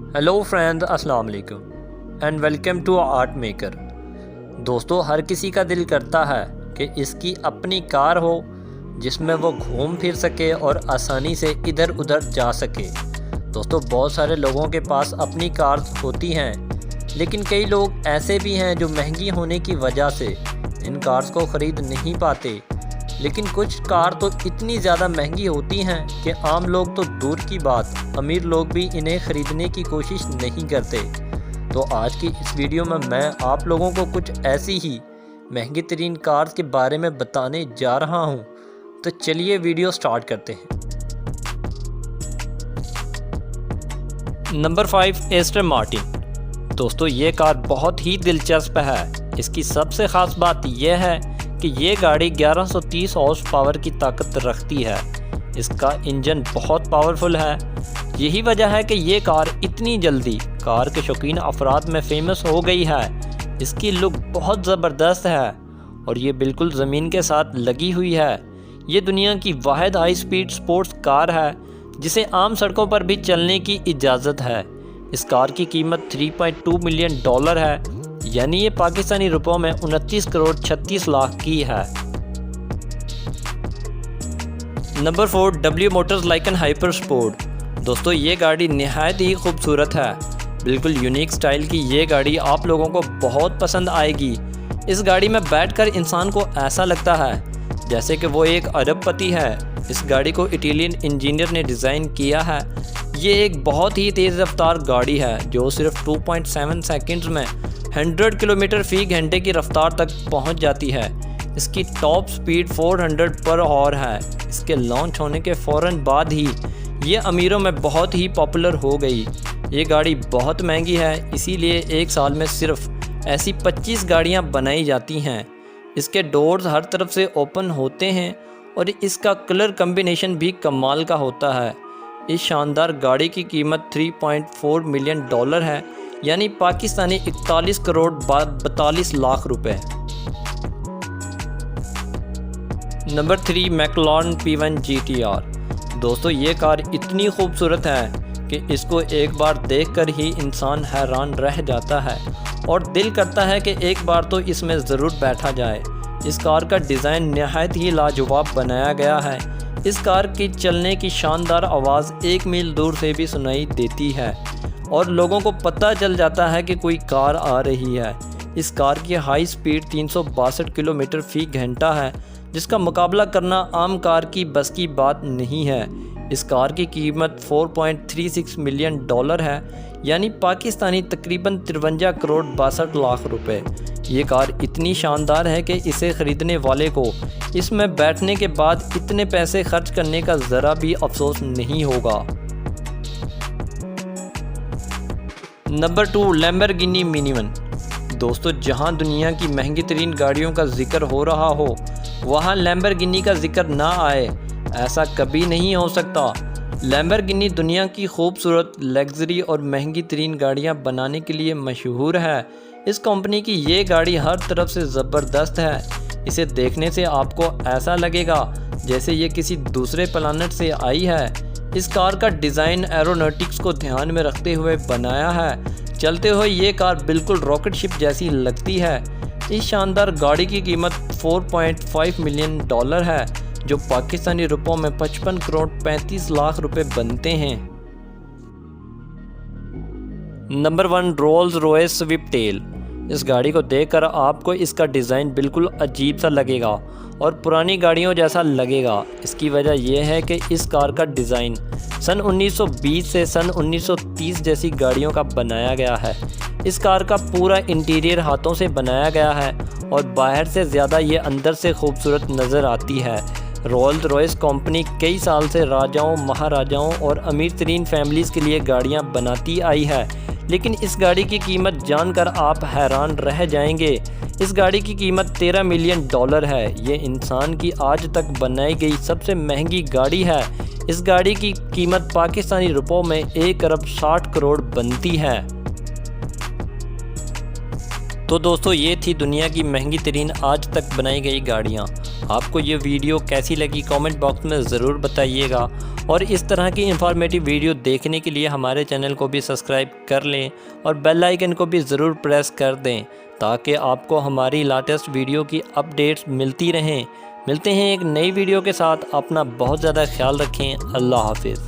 Hello friends, अस्सलाम वालेकुम and welcome to art maker. दोस्तों, हर किसी का दिल करता है कि इसकी अपनी कार हो जिसमें वो घूम फिर सके और आसानी से इधर उधर जा सके। दोस्तों, बहुत सारे लोगों के पास अपनी कार्स होती हैं, लेकिन कई लोग ऐसे भी हैं जो महंगी होने की वजह से इन कार्स को ख़रीद नहीं पाते। लेकिन कुछ कार तो इतनी ज़्यादा महंगी होती हैं कि आम लोग तो दूर की बात, अमीर लोग भी इन्हें ख़रीदने की कोशिश नहीं करते। तो आज की इस वीडियो में मैं आप लोगों को कुछ ऐसी ही महंगी तरीन कार्स के बारे में बताने जा रहा हूं। तो चलिए वीडियो स्टार्ट करते हैं। Number 5, Aston Martin. दोस्तों, ये कार बहुत ही दिलचस्प है। इसकी सबसे ख़ास बात यह है कि ये गाड़ी 1130 हॉर्स पावर की ताकत रखती है। इसका इंजन बहुत पावरफुल है। यही वजह है कि ये कार इतनी जल्दी कार के शौकीन अफराद में फेमस हो गई है। इसकी लुक बहुत ज़बरदस्त है और ये बिल्कुल ज़मीन के साथ लगी हुई है। ये दुनिया की वाहिद हाई स्पीड स्पोर्ट्स कार है जिसे आम सड़कों पर भी चलने की इजाज़त है। इस कार की कीमत $3.2 मिलियन है, यानी ये पाकिस्तानी रुपयों में 29 करोड़ 36 लाख की है। Number 4, W Motors Lykan hyper sport. दोस्तों, ये गाड़ी निहायत ही खूबसूरत है। बिल्कुल यूनिक स्टाइल की ये गाड़ी आप लोगों को बहुत पसंद आएगी। इस गाड़ी में बैठकर इंसान को ऐसा लगता है जैसे कि वो एक अरबपति है। इस गाड़ी को इटालियन इंजीनियर ने डिज़ाइन किया है। ये एक बहुत ही तेज़ रफ्तार गाड़ी है जो सिर्फ 2.7 सेकंड्स में 100 किलोमीटर फ़ी घंटे की रफ्तार तक पहुंच जाती है। इसकी टॉप स्पीड 400 पर आवर है। इसके लॉन्च होने के फ़ौरन बाद ही ये अमीरों में बहुत ही पॉपुलर हो गई। ये गाड़ी बहुत महंगी है, इसीलिए एक साल में सिर्फ ऐसी 25 गाड़ियां बनाई जाती हैं। इसके डोर्स हर तरफ से ओपन होते हैं और इसका कलर कम्बिनेशन भी कमाल का होता है। इस शानदार गाड़ी की कीमत $3.4 मिलियन है, यानी पाकिस्तानी 41 करोड़ 42 लाख रुपए। Number 3, McLaren P1 GTR। दोस्तों, ये कार इतनी खूबसूरत है कि इसको एक बार देखकर ही इंसान हैरान रह जाता है और दिल करता है कि एक बार तो इसमें ज़रूर बैठा जाए। इस कार का डिज़ाइन नहायत ही लाजवाब बनाया गया है। इस कार की चलने की शानदार आवाज़ 1 मील दूर से भी सुनाई देती है और लोगों को पता चल जाता है कि कोई कार आ रही है। इस कार की हाई स्पीड 362 किलोमीटर फ़ी घंटा है, जिसका मुकाबला करना आम कार की बस की बात नहीं है। इस कार की कीमत $4.36 मिलियन है, यानी पाकिस्तानी तकरीबन 53 करोड़ 62 लाख रुपए। ये कार इतनी शानदार है कि इसे ख़रीदने वाले को इसमें बैठने के बाद इतने पैसे खर्च करने का ज़रा भी अफसोस नहीं होगा। Number 2, Lamborghini mini-one. दोस्तों, जहां दुनिया की महंगी तरीन गाड़ियों का जिक्र हो रहा हो वहां लैम्बोर्गिनी का जिक्र ना आए, ऐसा कभी नहीं हो सकता। लैम्बोर्गिनी दुनिया की खूबसूरत, लग्जरी और महंगी तरीन गाड़ियां बनाने के लिए मशहूर है। इस कंपनी की ये गाड़ी हर तरफ से ज़बरदस्त है। इसे देखने से आपको ऐसा लगेगा जैसे ये किसी दूसरे प्लानट से आई है। इस कार का डिज़ाइन एरोनॉटिक्स को ध्यान में रखते हुए बनाया है। चलते हुए ये कार बिल्कुल रॉकेट शिप जैसी लगती है। इस शानदार गाड़ी की कीमत $4.5 मिलियन है, जो पाकिस्तानी रुपयों में 55 करोड़ 35 लाख रुपए बनते हैं। Number 1, Rolls Royce Sweptail. इस गाड़ी को देखकर आपको इसका डिज़ाइन बिल्कुल अजीब सा लगेगा और पुरानी गाड़ियों जैसा लगेगा। इसकी वजह यह है कि इस कार का डिज़ाइन सन 1920 से सन 1930 जैसी गाड़ियों का बनाया गया है। इस कार का पूरा इंटीरियर हाथों से बनाया गया है और बाहर से ज़्यादा ये अंदर से खूबसूरत नज़र आती है। रोल्स रॉयस कंपनी कई साल से राजाओं, महाराजाओं और अमीर तरीन फैमिलीज़ के लिए गाड़ियाँ बनाती आई है, लेकिन इस गाड़ी की कीमत जानकर आप हैरान रह जाएंगे। इस गाड़ी की कीमत $13 मिलियन है। ये इंसान की आज तक बनाई गई सबसे महंगी गाड़ी है। इस गाड़ी की कीमत पाकिस्तानी रुपयों में 1 अरब 60 करोड़ बनती है। तो दोस्तों, ये थी दुनिया की महंगी तरीन आज तक बनाई गई गाड़ियाँ। आपको ये वीडियो कैसी लगी कमेंट बॉक्स में ज़रूर बताइएगा और इस तरह की इंफॉर्मेटिव वीडियो देखने के लिए हमारे चैनल को भी सब्सक्राइब कर लें और बेल आइकन को भी ज़रूर प्रेस कर दें ताकि आपको हमारी लेटेस्ट वीडियो की अपडेट्स मिलती रहें। मिलते हैं एक नई वीडियो के साथ। अपना बहुत ज़्यादा ख्याल रखें। अल्लाह हाफिज़।